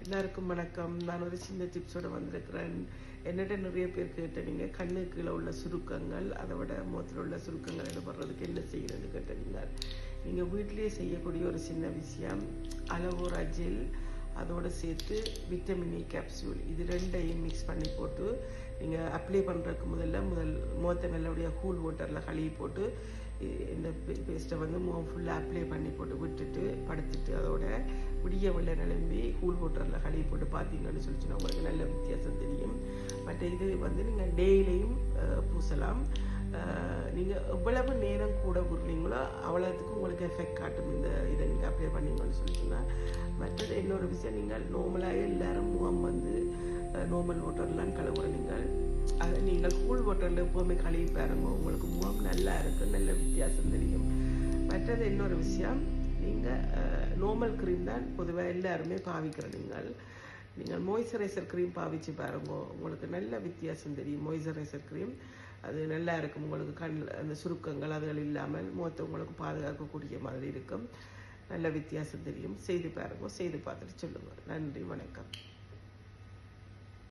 எல்லாருக்கும் வணக்கம். நான் ஒரு சின்ன டிப்ஸோட வந்திருக்கிறேன். என்னட்ட நிறைய பேர் கேட்டீங்க, கண்ணு கீழே உள்ள சுருக்கங்கள், அதை விட முகத்தில் உள்ள சுருக்கங்கள் எடுபடுறதுக்கு என்ன செய்யணும்னு கேட்டீங்க. நீங்கள் வீட்டிலேயே செய்யக்கூடிய ஒரு சின்ன விஷயம், அலோவேரா ஜெல் அதோடு சேர்த்து விட்டமின் இ கேப்சூல், இது ரெண்டையும் மிக்ஸ் பண்ணி போட்டு நீங்கள் அப்ளை பண்ணுறதுக்கு முதல் முகத்தை நல்லபடியாக கூல் வாட்டரில் கழுவி போட்டு இந்த பேஸ்ட்டை வந்து முகம் ஃபுல்லாக அப்ளை பண்ணி போட்டு விட்டுட்டு படுத்துட்டு அதோட விடிய வெள்ளை நிலம்பி கூல் வாட்டரில் கழுவி போட்டு பார்த்தீங்கன்னு சொல்லிச்சுன்னா உங்களுக்கு நல்ல வித்தியாசம் தெரியும். பட் இது வந்து நீங்கள் டெய்லியும் பூசலாம். நீங்கள் எவ்வளவு நேரம் கூட விடுறீங்களோ அவ்வளோத்துக்கும் உங்களுக்கு எஃபெக்ட் காட்டும் இதை நீங்கள் அப்ளை பண்ணீங்கன்னு சொல்லிச்சுன்னா. மற்றது இன்னொரு விஷயம், நீங்கள் நார்மலாக எல்லாரும் முகம் வந்து நார்மல் வாட்டர்லாம் கழுவுற அதை நீங்கள் கூல் வாட்டரில் எப்போவுமே கழுவி பாருங்க, உங்களுக்கு முகம் நல்லா இருக்கும், நல்ல வித்தியாசம் தெரியும். மற்றது இன்னொரு விஷயம், நீங்கள் நார்மல் க்ரீம் தான் பொதுவாக எல்லாருமே பாவிக்கிற நீங்கள் மாய்ஸ்சரைசர் க்ரீம் பாவிச்சு பாருங்க, உங்களுக்கு நல்ல வித்தியாசம் தெரியும். மாய்ஸ்சரைசர் க்ரீம் அது நல்லா இருக்கும், உங்களுக்கு அந்த சுருக்கங்கள் அதுகள் இல்லாமல் முகத்தை உங்களுக்கு பாதுகாக்கக்கூடிய மாதிரி இருக்கும். நல்ல வித்தியாசம் தெரியும். செய்து பாருங்க, செய்து பார்த்துட்டு சொல்லுங்கள். நன்றி, வணக்கம்.